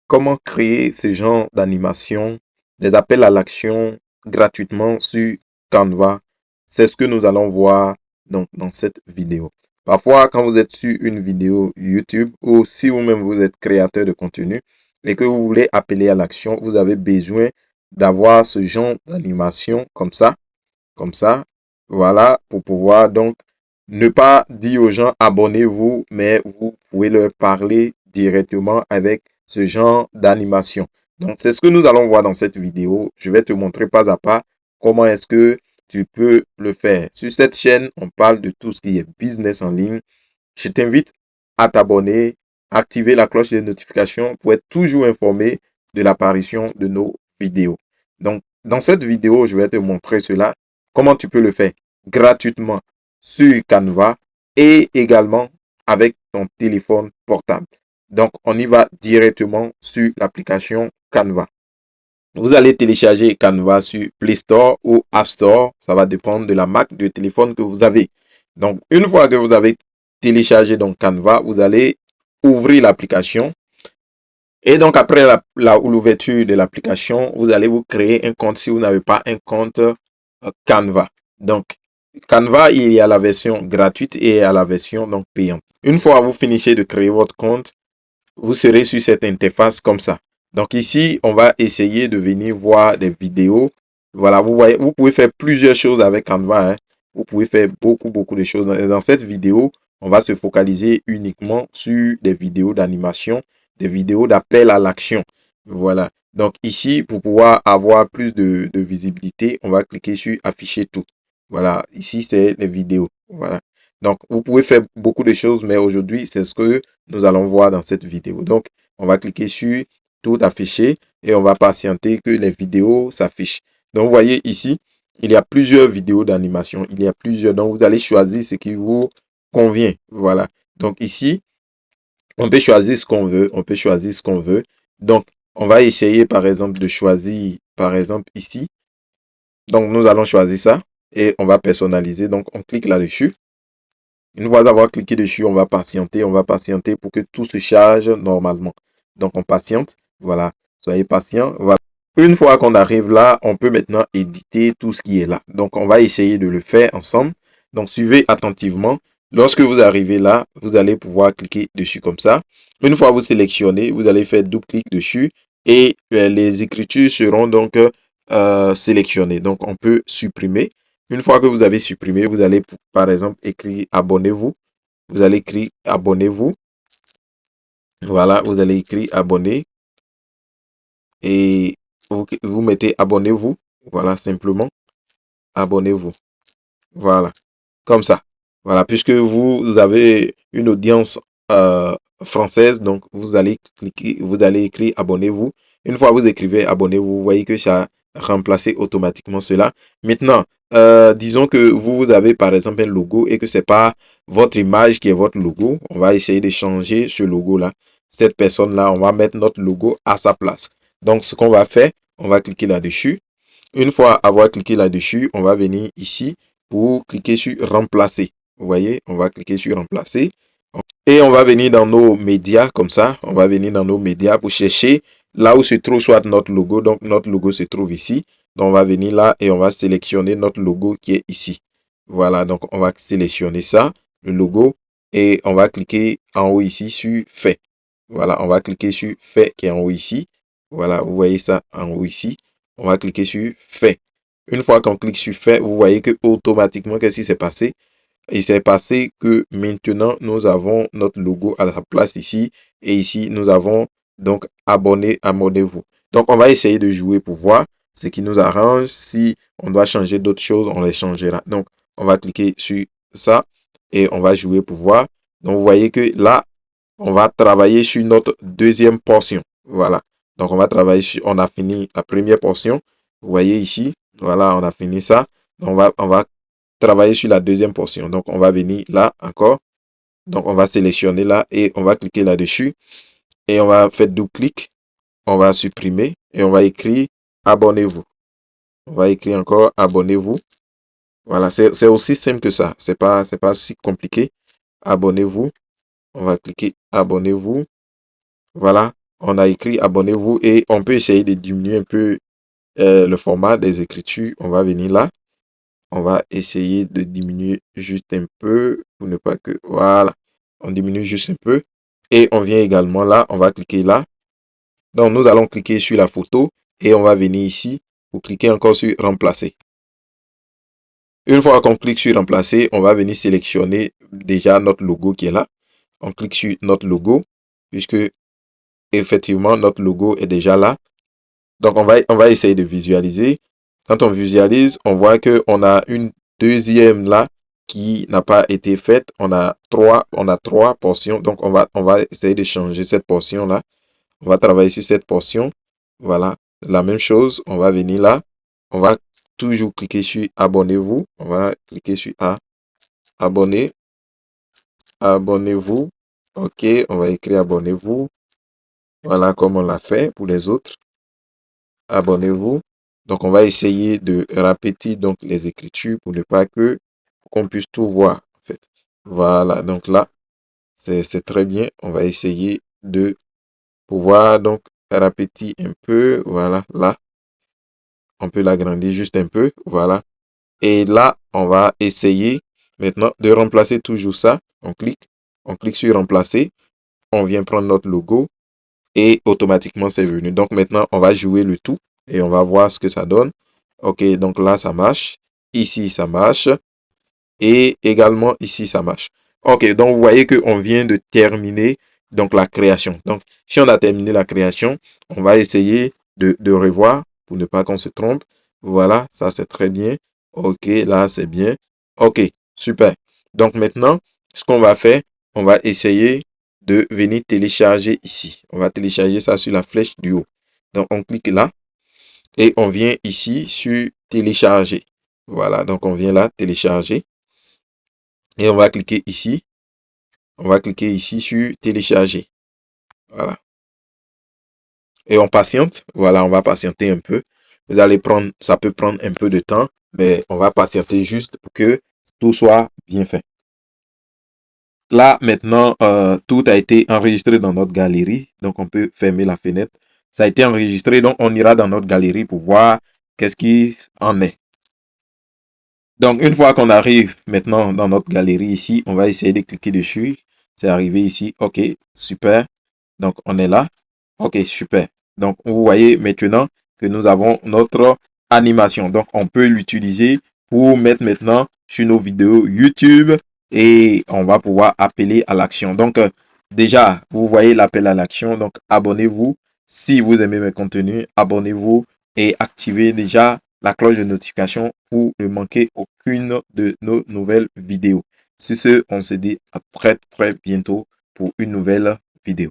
comment créer ce genre d'animation, des appels à l'action gratuitement sur Canva. C'est ce que nous allons voir donc, dans cette vidéo. Parfois, quand vous êtes sur une vidéo YouTube ou si vous-même vous êtes créateur de contenu et que vous voulez appeler à l'action, vous avez besoin d'avoir ce genre d'animation comme ça, voilà, pour pouvoir donc ne pas dire aux gens abonnez-vous, mais vous pouvez leur parler directement avec ce genre d'animation. Donc, c'est ce que nous allons voir dans cette vidéo. Je vais te montrer pas à pas comment est-ce que tu peux le faire. Sur cette chaîne, on parle de tout ce qui est business en ligne. Je t'invite à t'abonner, activer la cloche de notification pour être toujours informé de l'apparition de nos vidéos. Donc, dans cette vidéo, je vais te montrer cela, comment tu peux le faire gratuitement sur Canva et également avec ton téléphone portable. Donc, on y va directement sur l'application Canva. Vous allez télécharger Canva sur Play Store ou App Store. Ça va dépendre de la marque de téléphone que vous avez. Donc, une fois que vous avez téléchargé donc Canva, vous allez ouvrir l'application. Et donc, après l'ouverture de l'application, vous allez vous créer un compte si vous n'avez pas un compte Canva. Donc, Canva, il y a la version gratuite et il y a la version donc payante. Une fois que vous finissez de créer votre compte, vous serez sur cette interface comme ça. Donc ici, on va essayer de venir voir des vidéos. Voilà, vous voyez, vous pouvez faire plusieurs choses avec Canva. Hein. Vous pouvez faire beaucoup de choses. Dans cette vidéo, on va se focaliser uniquement sur des vidéos d'animation, des vidéos d'appel à l'action. Voilà. Donc ici, pour pouvoir avoir plus de visibilité, on va cliquer sur afficher tout. Voilà, ici, c'est les vidéos. Voilà. Donc, vous pouvez faire beaucoup de choses, mais aujourd'hui, c'est ce que nous allons voir dans cette vidéo. Donc, on va cliquer sur tout afficher et on va patienter que les vidéos s'affichent. Donc, vous voyez ici, il y a plusieurs vidéos d'animation. Il y a plusieurs. Donc, vous allez choisir ce qui vous convient. Voilà. Donc, ici, on peut choisir ce qu'on veut. On peut choisir ce qu'on veut. Donc, on va essayer, par exemple, de choisir, par exemple, ici. Donc, nous allons choisir ça et on va personnaliser. Donc, on clique là-dessus. Une fois avoir cliqué dessus, on va patienter pour que tout se charge normalement. Donc, on patiente. Voilà. Soyez patient. Voilà. Une fois qu'on arrive là, on peut maintenant éditer tout ce qui est là. Donc, on va essayer de le faire ensemble. Donc, suivez attentivement. Lorsque vous arrivez là, vous allez pouvoir cliquer dessus comme ça. Une fois vous sélectionnez, vous allez faire double-clic dessus et les écritures seront donc sélectionnées. Donc, on peut supprimer. Une fois que vous avez supprimé, vous allez par exemple écrire abonnez-vous. Vous allez écrire abonnez-vous. Voilà, vous allez écrire abonner et vous mettez abonnez-vous. Voilà, simplement abonnez-vous. Voilà, comme ça. Voilà, puisque vous avez une audience française, donc vous allez cliquer, vous allez écrire abonnez-vous. Une fois que vous écrivez abonnez-vous, vous voyez que ça a remplacé automatiquement cela. Maintenant, disons que vous avez par exemple un logo et que c'est pas votre image qui est votre logo. On va essayer de changer ce logo-là. Cette personne-là, on va mettre notre logo à sa place. Donc, ce qu'on va faire, on va cliquer là-dessus. Une fois avoir cliqué là-dessus, on va venir ici pour cliquer sur remplacer. Vous voyez, on va cliquer sur remplacer. Et on va venir dans nos médias comme ça. On va venir dans nos médias pour chercher là où se trouve soit notre logo. Donc, notre logo se trouve ici. Donc, on va venir là et on va sélectionner notre logo qui est ici. Voilà, donc on va sélectionner ça, le logo. Et on va cliquer en haut ici sur fait. Voilà, on va cliquer sur fait qui est en haut ici. Voilà, vous voyez ça en haut ici. On va cliquer sur fait. Une fois qu'on clique sur fait, vous voyez que automatiquement, qu'est-ce qui s'est passé? Il s'est passé que maintenant, nous avons notre logo à la place ici. Et ici, nous avons donc abonnez-vous. Donc, on va essayer de jouer pour voir ce qui nous arrange. Si on doit changer d'autres choses, on les changera. Donc, on va cliquer sur ça et on va jouer pour voir. Donc, vous voyez que là, on va travailler sur notre deuxième portion. Voilà. Donc, on va travailler sur, on a fini la première portion. Vous voyez ici, voilà, on a fini ça. Donc, on va travailler sur la deuxième portion. Donc, on va venir là encore. Donc, on va sélectionner là et on va cliquer là-dessus. Et on va faire double-clic. On va supprimer et on va écrire abonnez-vous. On va écrire encore abonnez-vous. Voilà, c'est aussi simple que ça. C'est pas si compliqué. Abonnez-vous. On va cliquer abonnez-vous. Voilà. On a écrit abonnez-vous et on peut essayer de diminuer un peu le format des écritures. On va venir là. On va essayer de diminuer juste un peu pour ne pas que... Voilà. On diminue juste un peu. Et on vient également là. On va cliquer là. Donc, nous allons cliquer sur la photo et on va venir ici pour cliquer encore sur remplacer. Une fois qu'on clique sur remplacer, on va venir sélectionner déjà notre logo qui est là. On clique sur notre logo puisque effectivement notre logo est déjà là. Donc, on va essayer de visualiser. Quand on visualise, on voit qu'on a une deuxième là qui n'a pas été faite. On a trois portions. Donc, on va essayer de changer cette portion là. On va travailler sur cette portion. Voilà. La même chose. On va venir là. On va toujours cliquer sur abonnez-vous. On va cliquer sur abonner. Abonnez-vous. OK. On va écrire abonnez-vous. Voilà comme on l'a fait pour les autres. Abonnez-vous. Donc, on va essayer de répéter donc les écritures pour ne pas que qu'on puisse tout voir. En fait. Voilà. Donc là, c'est très bien. On va essayer de pouvoir donc répéter un peu. Voilà. Là, on peut l'agrandir juste un peu. Voilà. Et là, on va essayer maintenant de remplacer toujours ça. On clique sur remplacer. On vient prendre notre logo et automatiquement c'est venu. Donc maintenant, on va jouer le tout et on va voir ce que ça donne. OK, donc là, ça marche. Ici, ça marche. Et également, ici, ça marche. OK, donc vous voyez qu'on vient de terminer donc la création. Donc, si on a terminé la création, on va essayer de revoir pour ne pas qu'on se trompe. Voilà, ça c'est très bien. OK, là, c'est bien. OK, super. Donc maintenant, ce qu'on va faire, on va essayer de venir télécharger ici. On va télécharger ça sur la flèche du haut. Donc, on clique là et on vient ici sur télécharger. Voilà, donc on vient là, télécharger. Et on va cliquer ici. On va cliquer ici sur télécharger. Voilà. Et on patiente. Voilà, on va patienter un peu. Vous allez prendre, ça peut prendre un peu de temps, mais on va patienter juste pour que tout soit bien fait. Là, maintenant, tout a été enregistré dans notre galerie. Donc, on peut fermer la fenêtre. Ça a été enregistré. Donc, on ira dans notre galerie pour voir qu'est-ce qui en est. Donc, une fois qu'on arrive maintenant dans notre galerie ici, on va essayer de cliquer dessus. C'est arrivé ici. OK, super. Donc, on est là. OK, super. Donc, vous voyez maintenant que nous avons notre animation. Donc, on peut l'utiliser pour mettre maintenant sur nos vidéos YouTube et on va pouvoir appeler à l'action. Donc, déjà, vous voyez l'appel à l'action. Donc, abonnez-vous. Si vous aimez mes contenus, abonnez-vous et activez déjà la cloche de notification pour ne manquer aucune de nos nouvelles vidéos. Sur ce, on se dit à très bientôt pour une nouvelle vidéo.